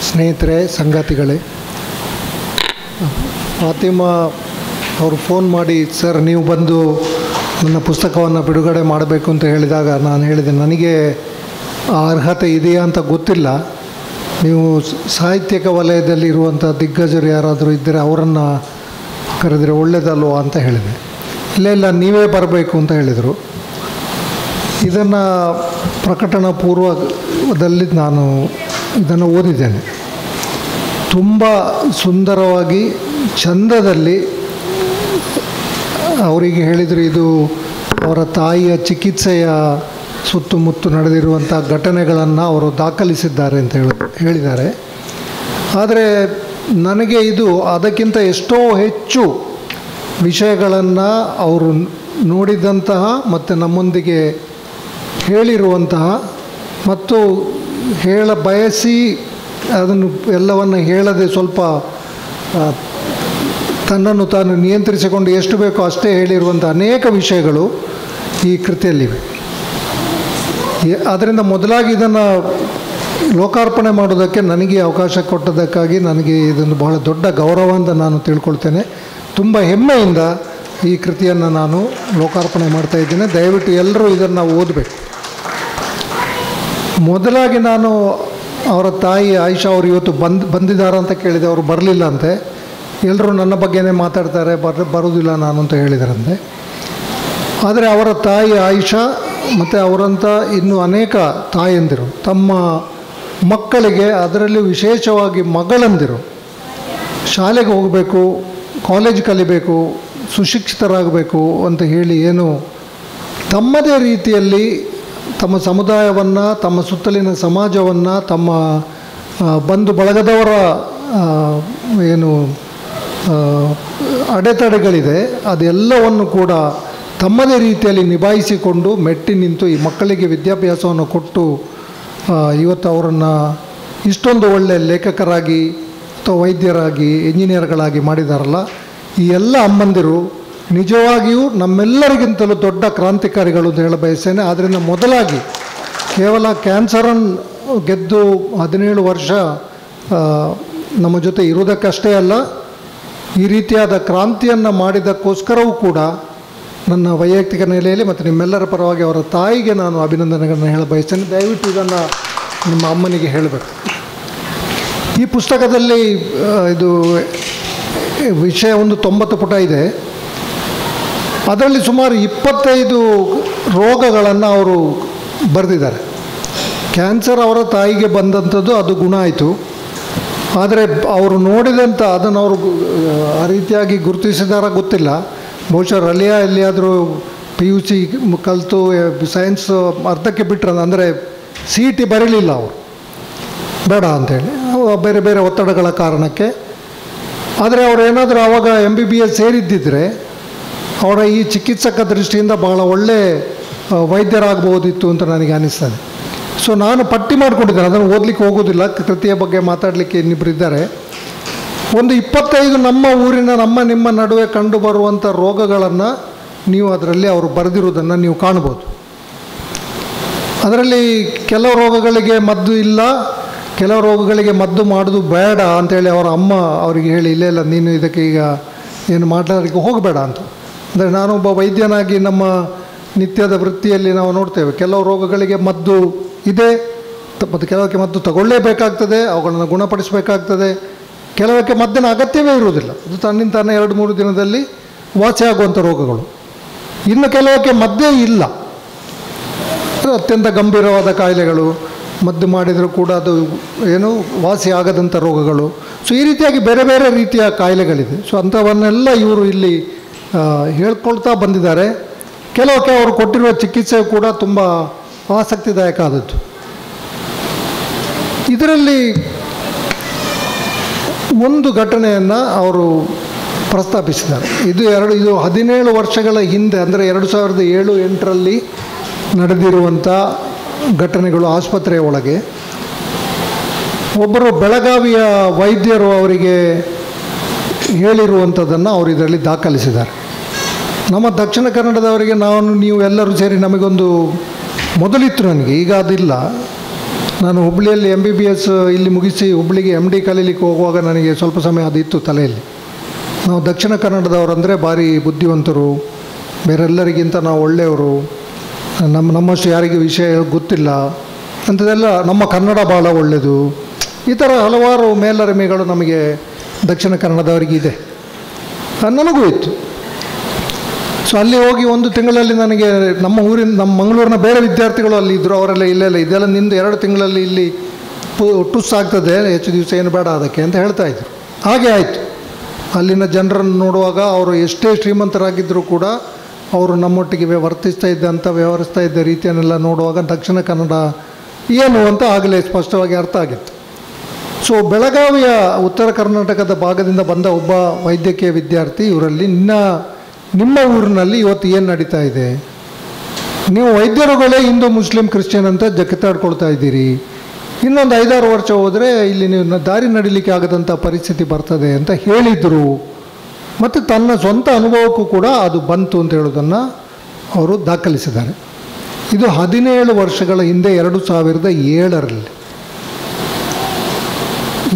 ಸ್ನೇಹಿತರೆ, ಸಂಗಾತಿಗಳೇ, ಫಾತಿಮಾ ಅವರು ಫೋನ್ ಮಾಡಿ, ಸರ್ ನೀವು ಬಂದು ನನ್ನ ಪುಸ್ತಕವನ್ನು ಬಿಡುಗಡೆ ಮಾಡಬೇಕು ಅಂತ ಹೇಳಿದಾಗ ನಾನು ಹೇಳಿದೆ, ನನಗೆ ಆ ಅರ್ಹತೆ ಇದೆಯಾ ಅಂತ ಗೊತ್ತಿಲ್ಲ. ನೀವು ಸಾಹಿತ್ಯಿಕ ವಲಯದಲ್ಲಿ ಇರುವಂಥ ದಿಗ್ಗಜರು ಯಾರಾದರೂ ಇದ್ದರೆ ಅವರನ್ನು ಕರೆದರೆ ಒಳ್ಳೆಯದಲ್ವ ಅಂತ ಹೇಳಿದೆ. ಇಲ್ಲ ನೀವೇ ಬರಬೇಕು ಅಂತ ಹೇಳಿದರು. ಇದನ್ನು ಪ್ರಕಟಣಾ ಪೂರ್ವದಲ್ಲಿ ನಾನು ಇದನ್ನು ಓದಿದ್ದೇನೆ. ತುಂಬ ಸುಂದರವಾಗಿ ಚಂದದಲ್ಲಿ ಅವರಿಗೆ ಹೇಳಿದರು, ಇದು ಅವರ ತಾಯಿಯ ಚಿಕಿತ್ಸೆಯ ಸುತ್ತಮುತ್ತ ನಡೆದಿರುವಂಥ ಘಟನೆಗಳನ್ನು ಅವರು ದಾಖಲಿಸಿದ್ದಾರೆ ಅಂತ ಹೇಳಿದ್ದಾರೆ. ಆದರೆ ನನಗೆ ಇದು ಅದಕ್ಕಿಂತ ಎಷ್ಟೋ ಹೆಚ್ಚು ವಿಷಯಗಳನ್ನು ಅವರು ನೋಡಿದಂತಹ ಮತ್ತು ನಮ್ಮೊಂದಿಗೆ ಹೇಳಿರುವಂತಹ ಮತ್ತು ಹೇಳ ಬಯಸಿ ಅದನ್ನು ಎಲ್ಲವನ್ನು ಹೇಳದೆ ಸ್ವಲ್ಪ ತನ್ನನ್ನು ತಾನು ನಿಯಂತ್ರಿಸಿಕೊಂಡು ಎಷ್ಟು ಬೇಕೋ ಅಷ್ಟೇ ಹೇಳಿರುವಂಥ ಅನೇಕ ವಿಷಯಗಳು ಈ ಕೃತಿಯಲ್ಲಿವೆ. ಆದ್ದರಿಂದ ಮೊದಲಾಗಿ ಇದನ್ನು ಲೋಕಾರ್ಪಣೆ ಮಾಡೋದಕ್ಕೆ ನನಗೆ ಅವಕಾಶ ಕೊಟ್ಟದಕ್ಕಾಗಿ ನನಗೆ ಇದೊಂದು ಬಹಳ ದೊಡ್ಡ ಗೌರವ ಅಂತ ನಾನು ತಿಳ್ಕೊಳ್ತೇನೆ. ತುಂಬ ಹೆಮ್ಮೆಯಿಂದ ಈ ಕೃತಿಯನ್ನು ನಾನು ಲೋಕಾರ್ಪಣೆ ಮಾಡ್ತಾಯಿದ್ದೇನೆ. ದಯವಿಟ್ಟು ಎಲ್ಲರೂ ಇದನ್ನು ಓದಬೇಕು. ಮೊದಲಾಗಿ ನಾನು ಅವರ ತಾಯಿ ಆಯಿಷಾ ಅವರು ಇವತ್ತು ಬಂದಿದ್ದಾರೆ ಅಂತ ಕೇಳಿದೆ. ಅವರು ಬರಲಿಲ್ಲ ಅಂತೆ. ಎಲ್ಲರೂ ನನ್ನ ಬಗ್ಗೆನೇ ಮಾತಾಡ್ತಾರೆ, ಬರೋದಿಲ್ಲ ನಾನು ಅಂತ ಹೇಳಿದಾರಂತೆ. ಆದರೆ ಅವರ ತಾಯಿ ಆಯಿಷಾ ಮತ್ತು ಅವರಂಥ ಇನ್ನೂ ಅನೇಕ ತಾಯಂದಿರು ತಮ್ಮ ಮಕ್ಕಳಿಗೆ, ಅದರಲ್ಲಿ ವಿಶೇಷವಾಗಿ ಮಗಳಂದಿರು, ಶಾಲೆಗೆ ಹೋಗಬೇಕು, ಕಾಲೇಜ್ ಕಲಿಬೇಕು, ಸುಶಿಕ್ಷಿತರಾಗಬೇಕು ಅಂತ ಹೇಳಿ ಏನು ತಮ್ಮದೇ ರೀತಿಯಲ್ಲಿ ತಮ್ಮ ಸಮುದಾಯವನ್ನು, ತಮ್ಮ ಸುತ್ತಲಿನ ಸಮಾಜವನ್ನು, ತಮ್ಮ ಬಂಧು ಬಳಗದವರ ಏನು ಅಡೆತಡೆಗಳಿದೆ ಅದೆಲ್ಲವನ್ನು ಕೂಡ ತಮ್ಮದೇ ರೀತಿಯಲ್ಲಿ ನಿಭಾಯಿಸಿಕೊಂಡು ಮೆಟ್ಟಿ ನಿಂತು ಈ ಮಕ್ಕಳಿಗೆ ವಿದ್ಯಾಭ್ಯಾಸವನ್ನು ಕೊಟ್ಟು ಇವತ್ತು ಅವರನ್ನು ಇಷ್ಟೊಂದು ಒಳ್ಳೆಯ ಲೇಖಕರಾಗಿ ಅಥವಾ ವೈದ್ಯರಾಗಿ, ಇಂಜಿನಿಯರ್ಗಳಾಗಿ ಮಾಡಿದಾರಲ್ಲ, ಈ ಎಲ್ಲ ಅಮ್ಮಂದಿರು ನಿಜವಾಗಿಯೂ ನಮ್ಮೆಲ್ಲರಿಗಿಂತಲೂ ದೊಡ್ಡ ಕ್ರಾಂತಿಕಾರಿಗಳು ಅಂತ ಹೇಳ ಬಯಸ್ತೇನೆ. ಆದ್ದರಿಂದ ಮೊದಲಾಗಿ ಕೇವಲ ಕ್ಯಾನ್ಸರನ್ನು ಗೆದ್ದು 17 ವರ್ಷ ನಮ್ಮ ಜೊತೆ ಇರುವುದಕ್ಕಷ್ಟೇ ಅಲ್ಲ, ಈ ರೀತಿಯಾದ ಕ್ರಾಂತಿಯನ್ನು ಮಾಡಿದ್ದಕ್ಕೋಸ್ಕರವೂ ಕೂಡ ನನ್ನ ವೈಯಕ್ತಿಕ ನೆಲೆಯಲ್ಲಿ ಮತ್ತು ನಿಮ್ಮೆಲ್ಲರ ಪರವಾಗಿ ಅವರ ತಾಯಿಗೆ ನಾನು ಅಭಿನಂದನೆಗಳನ್ನು ಹೇಳ ಬಯಸ್ತೇನೆ. ದಯವಿಟ್ಟು ಇದನ್ನು ನಿಮ್ಮ ಅಮ್ಮನಿಗೆ ಹೇಳಬೇಕು. ಈ ಪುಸ್ತಕದಲ್ಲಿ ಇದು ವಿಷಯ ಒಂದು 90 ಪುಟ ಇದೆ. ಅದರಲ್ಲಿ ಸುಮಾರು 25 ರೋಗಗಳನ್ನು ಅವರು ಬರೆದಿದ್ದಾರೆ. ಕ್ಯಾನ್ಸರ್ ಅವರ ತಾಯಿಗೆ ಬಂದಂಥದ್ದು ಅದು ಗುಣ ಆಯಿತು. ಆದರೆ ಅವರು ನೋಡಿದಂಥ ಅದನ್ನು ಅವರು ಆ ರೀತಿಯಾಗಿ ಗುರುತಿಸಿದಾರ ಗೊತ್ತಿಲ್ಲ. ಬಹುಶಃ ರಲಿಯಾ ಎಲ್ಲಿಯಾದರೂ PUC ಕಲಿತು ಸೈನ್ಸ್ ಅರ್ಧಕ್ಕೆ ಬಿಟ್ಟರೆ, ಅಂದರೆ CET ಬರೀಲಿಲ್ಲ ಅವರು, ಬೇಡ ಅಂಥೇಳಿ, ಬೇರೆ ಬೇರೆ ಒತ್ತಡಗಳ ಕಾರಣಕ್ಕೆ. ಆದರೆ ಅವರೇನಾದರೂ ಆವಾಗ MBBS ಸೇರಿದ್ದಿದ್ದರೆ ಅವರ ಈ ಚಿಕಿತ್ಸಕ ದೃಷ್ಟಿಯಿಂದ ಬಹಳ ಒಳ್ಳೆ ವೈದ್ಯರಾಗಬಹುದಿತ್ತು ಅಂತ ನನಗೆ ಅನ್ನಿಸ್ತದೆ. ಸೊ ನಾನು ಪಟ್ಟಿ ಮಾಡಿಕೊಂಡಿದ್ದೇನೆ, ಅದನ್ನು ಓದಲಿಕ್ಕೆ ಹೋಗೋದಿಲ್ಲ, ಕೃತಿಯ ಬಗ್ಗೆ ಮಾತಾಡಲಿಕ್ಕೆ ಇನ್ನಿಬ್ಬರು ಇದ್ದಾರೆ. ಒಂದು 25 ನಮ್ಮ ಊರಿನ, ನಿಮ್ಮ ನಡುವೆ ಕಂಡು ಬರುವಂಥ ರೋಗಗಳನ್ನು ನೀವು ಅದರಲ್ಲಿ ಅವರು ಬರೆದಿರುವುದನ್ನು ನೀವು ಕಾಣ್ಬೋದು. ಅದರಲ್ಲಿ ಕೆಲವು ರೋಗಗಳಿಗೆ ಮದ್ದು ಇಲ್ಲ, ಕೆಲವು ರೋಗಗಳಿಗೆ ಮದ್ದು ಮಾಡೋದು ಬೇಡ ಅಂಥೇಳಿ ಅವರ ಅಮ್ಮ ಅವರಿಗೆ ಹೇಳಿ, ಇಲ್ಲ ನೀನು ಇದಕ್ಕೆ ಈಗ ಏನು ಮಾಡಲಿಕ್ಕೆ ಹೋಗಬೇಡ ಅಂತ. ಅಂದರೆ ನಾನೊಬ್ಬ ವೈದ್ಯನಾಗಿ ನಮ್ಮ ನಿತ್ಯದ ವೃತ್ತಿಯಲ್ಲಿ ನಾವು ನೋಡ್ತೇವೆ, ಕೆಲವು ರೋಗಗಳಿಗೆ ಮದ್ದು ಇದೆ ಮತ್ತು ಕೆಲವಕ್ಕೆ ಮದ್ದು ತಗೊಳ್ಳೇಬೇಕಾಗ್ತದೆ, ಅವುಗಳನ್ನು ಗುಣಪಡಿಸಬೇಕಾಗ್ತದೆ. ಕೆಲವಕ್ಕೆ ಮದ್ದಿನ ಅಗತ್ಯವೇ ಇರುವುದಿಲ್ಲ, ಅದು ತನ್ನಿಂದ ತಾನೇ 2-3 ದಿನದಲ್ಲಿ ವಾಸಿಯಾಗುವಂಥ ರೋಗಗಳು. ಇನ್ನು ಕೆಲವಕ್ಕೆ ಮದ್ದೇ ಇಲ್ಲ, ಅತ್ಯಂತ ಗಂಭೀರವಾದ ಕಾಯಿಲೆಗಳು, ಮದ್ದು ಮಾಡಿದರೂ ಕೂಡ ಅದು ಏನು ವಾಸಿ ಆಗದಂಥ ರೋಗಗಳು. ಸೊ ಈ ರೀತಿಯಾಗಿ ಬೇರೆ ಬೇರೆ ರೀತಿಯ ಕಾಯಿಲೆಗಳಿದೆ. ಸೊ ಅಂಥವನ್ನೆಲ್ಲ ಇವರು ಇಲ್ಲಿ ಹೇಳ್ಕೊಳ್ತಾ ಬಂದಿದ್ದಾರೆ. ಕೆಲವಕ್ಕೆ ಅವರು ಕೊಟ್ಟಿರುವ ಚಿಕಿತ್ಸೆ ಕೂಡ ತುಂಬ ಆಸಕ್ತಿದಾಯಕ ಆದದ್ದು. ಇದರಲ್ಲಿ ಒಂದು ಘಟನೆಯನ್ನು ಅವರು ಪ್ರಸ್ತಾಪಿಸಿದ್ದಾರೆ. ಇದು 17 ವರ್ಷಗಳ ಹಿಂದೆ, ಅಂದರೆ 2007-8ರಲ್ಲಿ ನಡೆದಿರುವಂಥ ಘಟನೆಗಳು. ಆಸ್ಪತ್ರೆಯ ಒಳಗೆ ಒಬ್ಬರು ಬೆಳಗಾವಿಯ ವೈದ್ಯರು ಅವರಿಗೆ ಹೇಳಿರುವಂಥದ್ದನ್ನು ಅವರು ಇದರಲ್ಲಿ ದಾಖಲಿಸಿದ್ದಾರೆ. ನಮ್ಮ ದಕ್ಷಿಣ ಕನ್ನಡದವರಿಗೆ ನೀವು ಎಲ್ಲರೂ ಸೇರಿ ನಮಗೊಂದು ಮೊದಲಿತ್ತು, ನನಗೆ ಈಗ ಅದಿಲ್ಲ, ನಾನು ಹುಬ್ಬಳ್ಳಿಯಲ್ಲಿ MBBS ಇಲ್ಲಿ ಮುಗಿಸಿ ಹುಬ್ಬಳ್ಳಿಗೆ MD ಕಲೀಲಿಕ್ಕೆ ಹೋಗುವಾಗ ನನಗೆ ಸ್ವಲ್ಪ ಸಮಯ ಅದಿತ್ತು ತಲೆಯಲ್ಲಿ. ನಾವು ದಕ್ಷಿಣ ಕನ್ನಡದವರಂದರೆ ಭಾರಿ ಬುದ್ಧಿವಂತರು, ಬೇರೆಲ್ಲರಿಗಿಂತ ನಾವು ಒಳ್ಳೆಯವರು, ನಮ್ಮಷ್ಟು ಯಾರಿಗೆ ವಿಷಯ ಗೊತ್ತಿಲ್ಲ ಅಂಥದ್ದೆಲ್ಲ, ನಮ್ಮ ಕನ್ನಡ ಭಾಳ ಒಳ್ಳೆಯದು, ಈ ಥರ ಹಲವಾರು ಮೇಲರಿಮೆಗಳು ನಮಗೆ ದಕ್ಷಿಣ ಕನ್ನಡದವರಿಗಿದೆ. ನನಗೂ ಇತ್ತು. ಸೊ ಅಲ್ಲಿ ಹೋಗಿ ಒಂದು ತಿಂಗಳಲ್ಲಿ ನನಗೆ ನಮ್ಮ ಮಂಗಳೂರಿನ ಬೇರೆ ವಿದ್ಯಾರ್ಥಿಗಳು ಅಲ್ಲಿ ಇದ್ದರು. ಅವರೆಲ್ಲ ಇಲ್ಲೆಲ್ಲ ಇದೆಲ್ಲ ನಿಂದು 2 ತಿಂಗಳಲ್ಲಿ ಇಲ್ಲಿ ಟುಸ್ ಆಗ್ತದೆ, ಹೆಚ್ಚು ದಿವಸ ಏನು ಬೇಡ ಅದಕ್ಕೆ ಅಂತ ಹೇಳ್ತಾಯಿದ್ರು. ಹಾಗೆ ಆಯಿತು. ಅಲ್ಲಿನ ಜನರನ್ನು ನೋಡುವಾಗ ಅವರು ಎಷ್ಟೇ ಶ್ರೀಮಂತರಾಗಿದ್ದರೂ ಕೂಡ ಅವರು ನಮ್ಮೊಟ್ಟಿಗೆ ವ್ಯವಹರಿಸ್ತಾ ಇದ್ದ ರೀತಿಯನ್ನೆಲ್ಲ ನೋಡುವಾಗ ದಕ್ಷಿಣ ಕನ್ನಡ ಏನು ಅಂತ ಆಗಲೇ ಸ್ಪಷ್ಟವಾಗಿ ಅರ್ಥ ಆಗಿತ್ತು. ಸೊ ಬೆಳಗಾವಿಯ ಉತ್ತರ ಕರ್ನಾಟಕದ ಭಾಗದಿಂದ ಬಂದ ಒಬ್ಬ ವೈದ್ಯಕೀಯ ವಿದ್ಯಾರ್ಥಿ ಇವರಲ್ಲಿ ನಿಮ್ಮ ಊರಿನಲ್ಲಿ ಇವತ್ತು ಏನು ನಡೀತಾ ಇದೆ, ನೀವು ವೈದ್ಯರುಗಳೇ ಹಿಂದೂ ಮುಸ್ಲಿಂ ಕ್ರಿಶ್ಚಿಯನ್ ಅಂತ ಕಿತ್ತಾಡ್ಕೊಳ್ತಾ ಇದ್ದೀರಿ, ಇನ್ನೊಂದು 5-6 ವರ್ಷ ಹೋದರೆ ಇಲ್ಲಿ ನೀವು ದಾರಿ ನಡಿಲಿಕ್ಕೆ ಆಗದಂಥ ಪರಿಸ್ಥಿತಿ ಬರ್ತದೆ ಅಂತ ಹೇಳಿದರು. ಮತ್ತು ತನ್ನ ಸ್ವಂತ ಅನುಭವಕ್ಕೂ ಕೂಡ ಅದು ಬಂತು ಅಂತ ಹೇಳೋದನ್ನು ಅವರು ದಾಖಲಿಸಿದ್ದಾರೆ. ಇದು 17 ವರ್ಷಗಳ ಹಿಂದೆ 2007ರಲ್ಲಿ.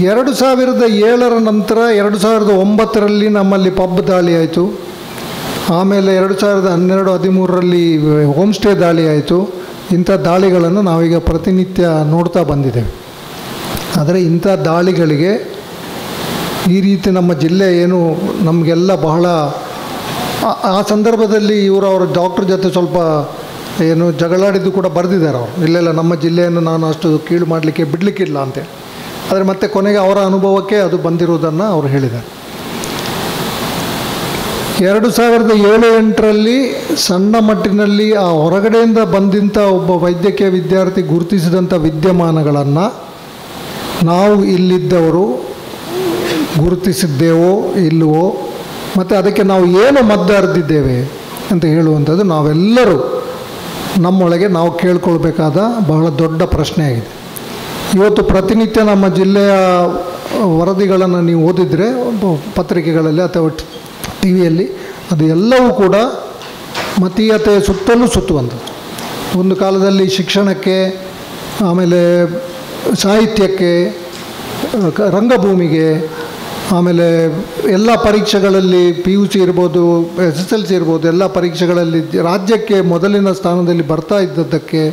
2007ರ ನಂತರ 2009ರಲ್ಲಿ ನಮ್ಮಲ್ಲಿ ಪಬ್ ದಾಳಿ ಆಯಿತು. ಆಮೇಲೆ 2012-13ರಲ್ಲಿ ಹೋಮ್ ಸ್ಟೇ ದಾಳಿ ಆಯಿತು. ಇಂಥ ದಾಳಿಗಳನ್ನು ನಾವೀಗ ಪ್ರತಿನಿತ್ಯ ನೋಡ್ತಾ ಬಂದಿದ್ದೇವೆ. ಆದರೆ ಇಂಥ ದಾಳಿಗಳಿಗೆ ಈ ರೀತಿ ನಮ್ಮ ಜಿಲ್ಲೆ ಏನು ನಮಗೆಲ್ಲ ಬಹಳ ಆ ಸಂದರ್ಭದಲ್ಲಿ ಅವರ ಡಾಕ್ಟ್ರ್ ಜೊತೆ ಸ್ವಲ್ಪ ಏನು ಜಗಳಾಡಿದ್ದು ಕೂಡ ಬರೆದಿದ್ದಾರೆ ಅವರು. ಇಲ್ಲೆಲ್ಲ ನಮ್ಮ ಜಿಲ್ಲೆಯನ್ನು ನಾನು ಅಷ್ಟು ಕೀಳು ಮಾಡಲಿಕ್ಕೆ ಬಿಡಲಿಕ್ಕಿಲ್ಲ ಅಂತೇಳಿ. ಆದರೆ ಮತ್ತೆ ಕೊನೆಗೆ ಅವರ ಅನುಭವಕ್ಕೆ ಅದು ಬಂದಿರುವುದನ್ನು ಅವರು ಹೇಳಿದ್ದಾರೆ. 2007-8ರಲ್ಲಿ ಸಣ್ಣ ಮಟ್ಟಿನಲ್ಲಿ ಆ ಹೊರಗಡೆಯಿಂದ ಬಂದಂಥ ಒಬ್ಬ ವೈದ್ಯಕೀಯ ವಿದ್ಯಾರ್ಥಿ ಗುರುತಿಸಿದಂಥ ವಿದ್ಯಮಾನಗಳನ್ನು ನಾವು ಇಲ್ಲಿದ್ದವರು ಗುರುತಿಸಿದ್ದೇವೋ ಇಲ್ಲವೋ, ಮತ್ತು ಅದಕ್ಕೆ ನಾವು ಏನು ಮದ್ದು ಅರ್ದಿದ್ದೇವೆ ಅಂತ ಹೇಳುವಂಥದ್ದು ನಾವೆಲ್ಲರೂ ನಮ್ಮೊಳಗೆ ನಾವು ಕೇಳ್ಕೊಳ್ಬೇಕಾದ ಬಹಳ ದೊಡ್ಡ ಪ್ರಶ್ನೆ ಆಗಿದೆ. ಇವತ್ತು ಪ್ರತಿನಿತ್ಯ ನಮ್ಮ ಜಿಲ್ಲೆಯ ವರದಿಗಳನ್ನು ನೀವು ಓದಿದರೆ ಪತ್ರಿಕೆಗಳಲ್ಲಿ ಅಥವಾ TV-ಯಲ್ಲಿ ಅದು ಎಲ್ಲವೂ ಕೂಡ ಮತೀಯತೆಯ ಸುತ್ತಲೂ ಸುತ್ತುವಂಥದ್ದು. ಒಂದು ಕಾಲದಲ್ಲಿ ಶಿಕ್ಷಣಕ್ಕೆ, ಆಮೇಲೆ ಸಾಹಿತ್ಯಕ್ಕೆ, ರಂಗಭೂಮಿಗೆ, ಆಮೇಲೆ ಎಲ್ಲ ಪರೀಕ್ಷೆಗಳಲ್ಲಿ PUC ಇರ್ಬೋದು, SSLC ಇರ್ಬೋದು, ಎಲ್ಲ ಪರೀಕ್ಷೆಗಳಲ್ಲಿ ರಾಜ್ಯಕ್ಕೆ ಮೊದಲಿನ ಸ್ಥಾನದಲ್ಲಿ ಬರ್ತಾ ಇದ್ದದ್ದಕ್ಕೆ,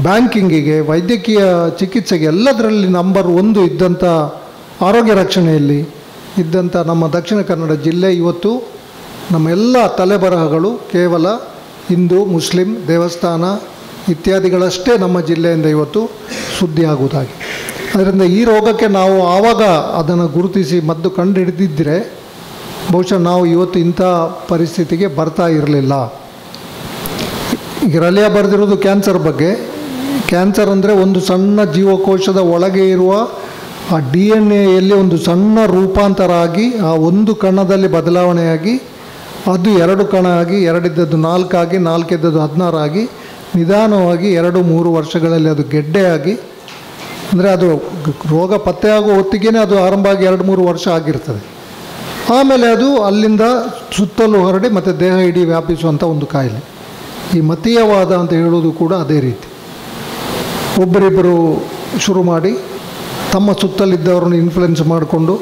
ಬ್ಯಾಂಕಿಂಗಿಗೆ, ವೈದ್ಯಕೀಯ ಚಿಕಿತ್ಸೆಗೆ ಎಲ್ಲದರಲ್ಲಿ ನಂಬರ್ 1 ಇದ್ದಂಥ ಆರೋಗ್ಯ ರಕ್ಷಣೆಯಲ್ಲಿ ಇದ್ದಂಥ ನಮ್ಮ ದಕ್ಷಿಣ ಕನ್ನಡ ಜಿಲ್ಲೆ ಇವತ್ತು ನಮ್ಮ ಎಲ್ಲ ತಲೆಬರಹಗಳು ಕೇವಲ ಹಿಂದೂ ಮುಸ್ಲಿಂ ದೇವಸ್ಥಾನ ಇತ್ಯಾದಿಗಳಷ್ಟೇ ನಮ್ಮ ಜಿಲ್ಲೆಯಿಂದ ಇವತ್ತು ಸುದ್ದಿಯಾಗುವುದಾಗಿ. ಅದರಿಂದ ಈ ರೋಗಕ್ಕೆ ನಾವು ಆವಾಗ ಅದನ್ನು ಗುರುತಿಸಿ ಮದ್ದು ಕಂಡು ಹಿಡಿದಿದ್ದರೆ ಬಹುಶಃ ನಾವು ಇವತ್ತು ಇಂಥ ಪರಿಸ್ಥಿತಿಗೆ ಬರ್ತಾ ಇರಲಿಲ್ಲ. ಈಗ ರಲಿಯಾ ಬರೆದಿರೋದು ಕ್ಯಾನ್ಸರ್ ಬಗ್ಗೆ. ಕ್ಯಾನ್ಸರ್ ಅಂದರೆ ಒಂದು ಸಣ್ಣ ಜೀವಕೋಶದ ಒಳಗೆ ಇರುವ ಆ DNA ಒಂದು ಸಣ್ಣ ರೂಪಾಂತರ ಆಗಿ ಆ ಒಂದು ಕಣದಲ್ಲಿ ಬದಲಾವಣೆಯಾಗಿ ಅದು 2 ಕಣ ಆಗಿ 2 ಇದ್ದದ್ದು 4 ಆಗಿ 4 ಇದ್ದದ್ದು 16 ಆಗಿ ನಿಧಾನವಾಗಿ 2-3 ವರ್ಷಗಳಲ್ಲಿ ಅದು ಗೆಡ್ಡೆಯಾಗಿ, ಅಂದರೆ ಅದು ರೋಗ ಪತ್ತೆಯಾಗುವ ಹೊತ್ತಿಗೆ ಅದು ಆರಂಭ ಆಗಿ 2-3 ವರ್ಷ ಆಗಿರ್ತದೆ. ಆಮೇಲೆ ಅದು ಅಲ್ಲಿಂದ ಸುತ್ತಲೂ ಹರಡಿ ಮತ್ತು ದೇಹ ಇಡೀ ವ್ಯಾಪಿಸುವಂಥ ಒಂದು ಕಾಯಿಲೆ. ಈ ಮತೀಯವಾದ ಅಂತ ಹೇಳೋದು ಕೂಡ ಅದೇ ರೀತಿ. ಒಬ್ಬರಿಬ್ಬರು ಶುರು ಮಾಡಿ ತಮ್ಮ ಸುತ್ತಲಿದ್ದವರನ್ನು ಇನ್ಫ್ಲುಯೆನ್ಸ್ ಮಾಡಿಕೊಂಡು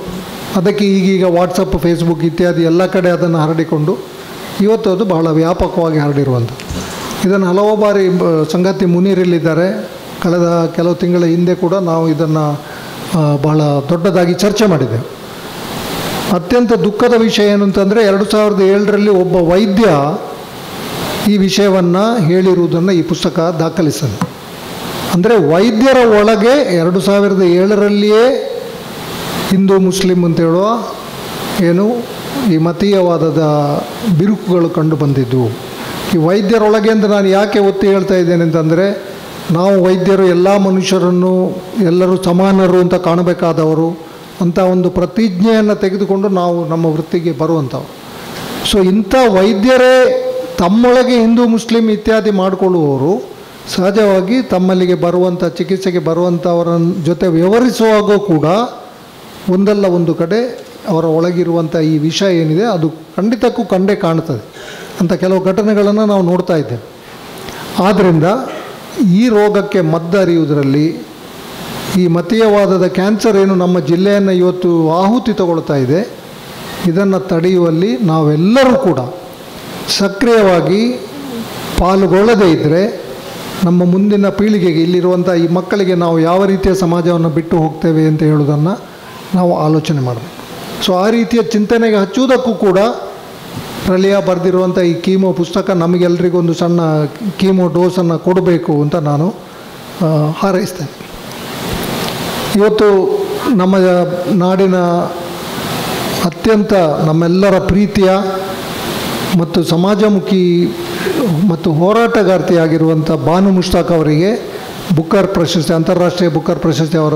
ಅದಕ್ಕೆ ಈಗೀಗ ವಾಟ್ಸಪ್ ಫೇಸ್ಬುಕ್ ಇತ್ಯಾದಿ ಎಲ್ಲ ಕಡೆ ಅದನ್ನು ಹರಡಿಕೊಂಡು ಇವತ್ತು ಅದು ಬಹಳ ವ್ಯಾಪಕವಾಗಿ ಹರಡಿರುವಂಥದ್ದು. ಇದನ್ನು ಹಲವು ಬಾರಿ ಸಂಗಾತಿ ಮುನೀರಲ್ಲಿದ್ದಾರೆ. ಕಳೆದ ಕೆಲವು ತಿಂಗಳ ಹಿಂದೆ ಕೂಡ ನಾವು ಇದನ್ನು ಬಹಳ ದೊಡ್ಡದಾಗಿ ಚರ್ಚೆ ಮಾಡಿದ್ದೆವು. ಅತ್ಯಂತ ದುಃಖದ ವಿಷಯ ಏನು ಅಂತಂದರೆ 2007ರಲ್ಲಿ ಒಬ್ಬ ವೈದ್ಯ ಈ ವಿಷಯವನ್ನು ಹೇಳಿರುವುದನ್ನು ಈ ಪುಸ್ತಕ ದಾಖಲಿಸಿದೆ. ಅಂದರೆ ವೈದ್ಯರ ಒಳಗೆ 2007ರಲ್ಲಿಯೇ ಹಿಂದೂ ಮುಸ್ಲಿಂ ಅಂತ ಹೇಳುವ ಏನು ಈ ಮತೀಯವಾದದ ಬಿರುಕುಗಳು ಕಂಡು ಬಂದಿದ್ದವು. ಈ ವೈದ್ಯರೊಳಗೆ ಅಂತ ನಾನು ಯಾಕೆ ಒತ್ತಿ ಹೇಳ್ತಾ ಇದ್ದೇನೆ ಅಂತಂದರೆ, ನಾವು ವೈದ್ಯರು ಎಲ್ಲ ಮನುಷ್ಯರನ್ನು ಎಲ್ಲರೂ ಸಮಾನರು ಅಂತ ಕಾಣಬೇಕಾದವರು ಅಂತ ಒಂದು ಪ್ರತಿಜ್ಞೆಯನ್ನು ತೆಗೆದುಕೊಂಡು ನಾವು ನಮ್ಮ ವೃತ್ತಿಗೆ ಬರುವಂಥವು. ಸೊ ಇಂಥ ವೈದ್ಯರೇ ತಮ್ಮೊಳಗೆ ಹಿಂದೂ ಮುಸ್ಲಿಂ ಇತ್ಯಾದಿ ಮಾಡಿಕೊಳ್ಳುವವರು ಸಹಜವಾಗಿ ತಮ್ಮಲ್ಲಿಗೆ ಬರುವಂಥ ಚಿಕಿತ್ಸೆಗೆ ಬರುವಂಥವರ ಜೊತೆ ವ್ಯವಹರಿಸುವಾಗ ಕೂಡ ಒಂದಲ್ಲ ಒಂದು ಕಡೆ ಅವರ ಒಳಗಿರುವಂಥ ಈ ವಿಷ ಏನಿದೆ ಅದು ಖಂಡಿತಕ್ಕೂ ಕಂಡೇ ಕಾಣ್ತದೆ ಅಂತ ಕೆಲವು ಘಟನೆಗಳನ್ನು ನಾವು ನೋಡ್ತಾ ಇದ್ದೇವೆ. ಆದ್ದರಿಂದ ಈ ರೋಗಕ್ಕೆ ಮದ್ದು ಅರಿಯುವುದರಲ್ಲಿ ಈ ಮತೀಯವಾದದ ಕ್ಯಾನ್ಸರ್ ಏನು ನಮ್ಮ ಜಿಲ್ಲೆಯನ್ನು ಇವತ್ತು ಆಹುತಿ ತಗೊಳ್ತಾ ಇದೆ, ಇದನ್ನು ತಡೆಯುವಲ್ಲಿ ನಾವೆಲ್ಲರೂ ಕೂಡ ಸಕ್ರಿಯವಾಗಿ ಪಾಲ್ಗೊಳ್ಳದೇ ಇದ್ದರೆ ನಮ್ಮ ಮುಂದಿನ ಪೀಳಿಗೆಗೆ, ಇಲ್ಲಿರುವಂಥ ಈ ಮಕ್ಕಳಿಗೆ ನಾವು ಯಾವ ರೀತಿಯ ಸಮಾಜವನ್ನು ಬಿಟ್ಟು ಹೋಗ್ತೇವೆ ಅಂತ ಹೇಳೋದನ್ನು ನಾವು ಆಲೋಚನೆ ಮಾಡಬೇಕು. ಸೊ ಆ ರೀತಿಯ ಚಿಂತನೆಗೆ ಹಚ್ಚುವುದಕ್ಕೂ ಕೂಡ ಪ್ರಳಯ ಬರೆದಿರುವಂಥ ಈ ಕೀಮೋ ಪುಸ್ತಕ ನಮಗೆಲ್ಲರಿಗೂ ಒಂದು ಸಣ್ಣ ಕೀಮೋ ಡೋಸನ್ನು ಕೊಡಬೇಕು ಅಂತ ನಾನು ಹಾರೈಸ್ತೇನೆ. ಇವತ್ತು ನಮ್ಮ ನಾಡಿನ ಅತ್ಯಂತ ನಮ್ಮೆಲ್ಲರ ಪ್ರೀತಿಯ ಮತ್ತು ಸಮಾಜಮುಖಿ ಮತ್ತು ಹೋರಾಟಗಾರ್ತಿಯಾಗಿರುವಂಥ ಬಾನು ಮುಷ್ತಾಕ್ ಅವರಿಗೆ ಬುಕ್ಕರ್ ಪ್ರಶಸ್ತಿ, ಅಂತಾರಾಷ್ಟ್ರೀಯ ಬುಕ್ಕರ್ ಪ್ರಶಸ್ತಿ, ಅವರ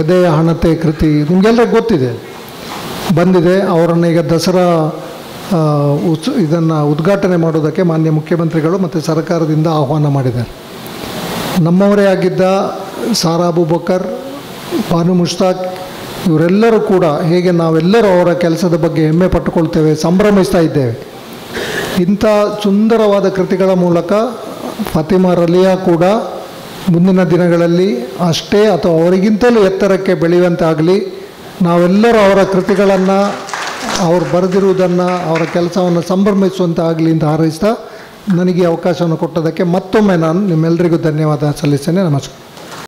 ಎದೆಯ ಹಣತೆ ಕೃತಿ ನಿಮಗೆಲ್ಲರಿಗೂ ಗೊತ್ತಿದೆ, ಬಂದಿದೆ. ಅವರನ್ನು ಈಗ ದಸರಾ ಇದನ್ನು ಉದ್ಘಾಟನೆ ಮಾಡೋದಕ್ಕೆ ಮಾನ್ಯ ಮುಖ್ಯಮಂತ್ರಿಗಳು ಮತ್ತು ಸರ್ಕಾರದಿಂದ ಆಹ್ವಾನ ಮಾಡಿದ್ದಾರೆ. ನಮ್ಮವರೇ ಆಗಿದ್ದ ಸಾರಾ ಅಬೂಬಕರ್, ಬಾನು ಮುಷ್ತಾಕ್ ಇವರೆಲ್ಲರೂ ಕೂಡ ಹೇಗೆ ನಾವೆಲ್ಲರೂ ಅವರ ಕೆಲಸದ ಬಗ್ಗೆ ಹೆಮ್ಮೆ ಪಟ್ಟುಕೊಳ್ತೇವೆ, ಸಂಭ್ರಮಿಸ್ತಾ ಇದ್ದೇವೆ. ಇಂಥ ಸುಂದರವಾದ ಕೃತಿಗಳ ಮೂಲಕ ಫಾತಿಮಾ ರಲಿಯಾ ಕೂಡ ಮುಂದಿನ ದಿನಗಳಲ್ಲಿ ಅಷ್ಟೇ ಅಥವಾ ಅವರಿಗಿಂತಲೂ ಎತ್ತರಕ್ಕೆ ಬೆಳೆಯುವಂತಾಗಲಿ, ನಾವೆಲ್ಲರೂ ಅವರ ಕೃತಿಗಳನ್ನು, ಅವರು ಬರೆದಿರುವುದನ್ನು, ಅವರ ಕೆಲಸವನ್ನು ಸಂಭ್ರಮಿಸುವಂತಾಗಲಿ ಅಂತ ಹಾರೈಸ್ತಾ ನನಗೆ ಅವಕಾಶವನ್ನು ಕೊಟ್ಟದಕ್ಕೆ ಮತ್ತೊಮ್ಮೆ ನಾನು ನಿಮ್ಮೆಲ್ಲರಿಗೂ ಧನ್ಯವಾದ ಸಲ್ಲಿಸ್ತೇನೆ. ನಮಸ್ಕಾರ.